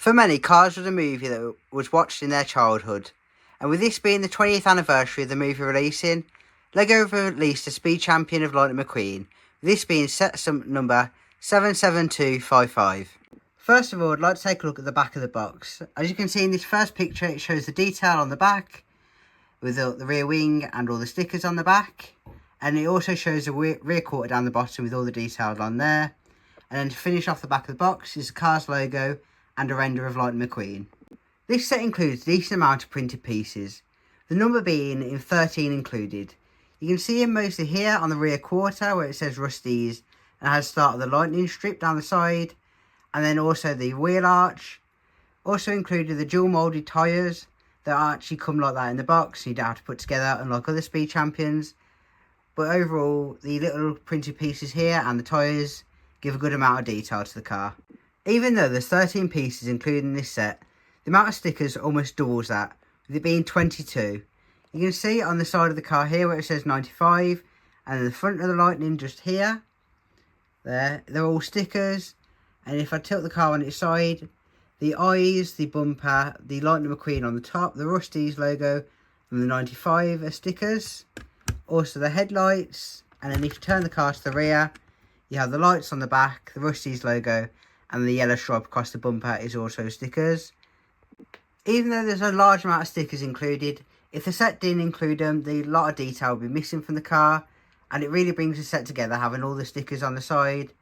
For many, Cars was a movie that was watched in their childhood, and with this being the 20th anniversary of the movie releasing, LEGO have released a Speed Champion of Lightning McQueen, with this being set number 77255. First of all, I'd like to take a look at the back of the box. As you can see in this first picture, it shows the detail on the back, with the rear wing and all the stickers on the back, and it also shows the rear quarter down the bottom with all the details on there. And then to finish off the back of the box is the Cars logo and a render of Lightning McQueen. This set includes a decent amount of printed pieces, the number being in 13 included. You can see them mostly here on the rear quarter where it says Rusty's and has the start of the lightning strip down the side, and then also the wheel arch. Also included the dual moulded tyres that actually come like that in the box, so you don't have to put together unlike other Speed Champions. But overall, the little printed pieces here and the tyres give a good amount of detail to the car. Even though there's 13 pieces included in this set, the amount of stickers almost doubles that, with it being 22. You can see on the side of the car here where it says 95, and in the front of the Lightning just here, they're all stickers. And if I tilt the car on its side, the eyes, the bumper, the Lightning McQueen on the top, the Rusty's logo, and the 95 are stickers. Also the headlights, and then if you turn the car to the rear, you have the lights on the back, the Rusty's logo, and the yellow stripe across the bumper is also stickers. Even though there's a large amount of stickers included, if the set didn't include them, the lot of detail would be missing from the car, and it really brings the set together having all the stickers on the side.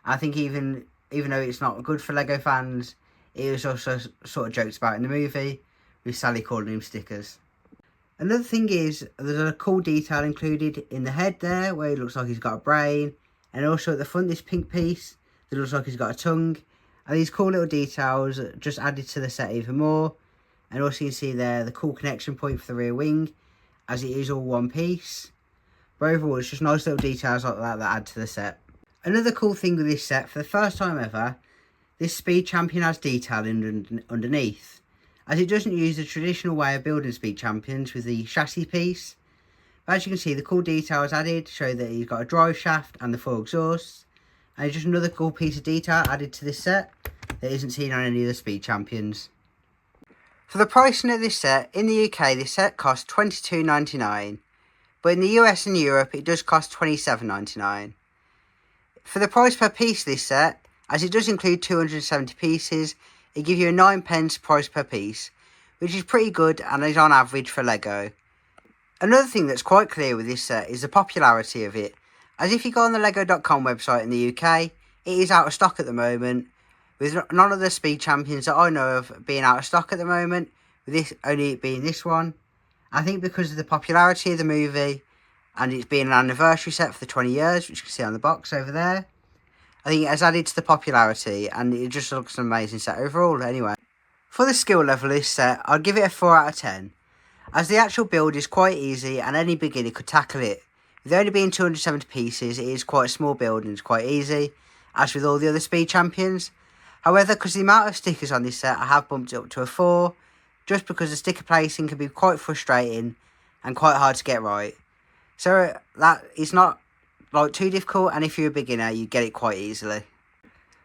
I think even though it's not good for LEGO fans, it was also sort of joked about in the movie, with Sally calling him stickers. Another thing is, there's a cool detail included in the head there, where it looks like he's got a brain, and also at the front this pink piece, that looks like he's got a tongue. And these cool little details just added to the set even more. And also you can see there the cool connection point for the rear wing, as it is all one piece. But overall it's just nice little details like that add to the set. Another cool thing with this set, for the first time ever, this Speed Champion has detail underneath, as it doesn't use the traditional way of building Speed Champions with the chassis piece. But as you can see, the cool details added show that he's got a drive shaft and the 4 exhausts. And it's just another cool piece of detail added to this set that isn't seen on any of the Speed Champions. For the pricing of this set, in the UK this set costs $22.99, but in the US and Europe it does cost $27.99. For the price per piece of this set, as it does include 270 pieces, it gives you a 9p price per piece, which is pretty good and is on average for LEGO. Another thing that's quite clear with this set is the popularity of it, as if you go on the lego.com website in the UK, it is out of stock at the moment, with none of the Speed Champions that I know of being out of stock at the moment, with this only being this one. I think because of the popularity of the movie, and it's being an anniversary set for the 20 years, which you can see on the box over there, I think it has added to the popularity, and it just looks an amazing set overall anyway. For the skill level of this set, I'd give it a 4 out of 10, as the actual build is quite easy and any beginner could tackle it. With only being 270 pieces, it is quite a small build and it's quite easy, as with all the other Speed Champions. However, because the amount of stickers on this set, I have bumped it up to a 4, just because the sticker placing can be quite frustrating and quite hard to get right. So that is not like too difficult, and if you're a beginner, you get it quite easily.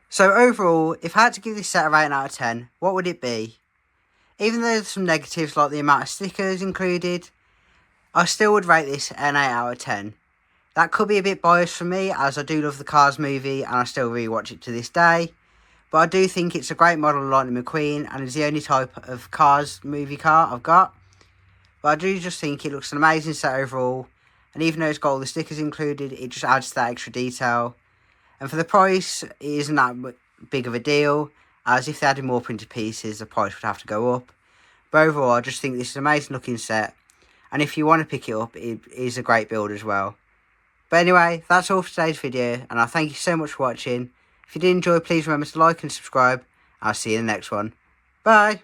So overall, if I had to give this set a rating out of 10, what would it be? Even though there's some negatives like the amount of stickers included, I still would rate this an 8 out of 10. That could be a bit biased for me, as I do love the Cars movie and I still rewatch it to this day. But I do think it's a great model of Lightning McQueen, and it's the only type of Cars movie car I've got. But I do just think it looks an amazing set overall, and even though it's got all the stickers included, it just adds to that extra detail. And for the price, it isn't that big of a deal, as if they added more printed pieces, the price would have to go up. But overall, I just think this is an amazing looking set, and if you want to pick it up, it is a great build as well. But anyway, that's all for today's video, and I thank you so much for watching. If you did enjoy, please remember to like and subscribe. I'll see you in the next one. Bye!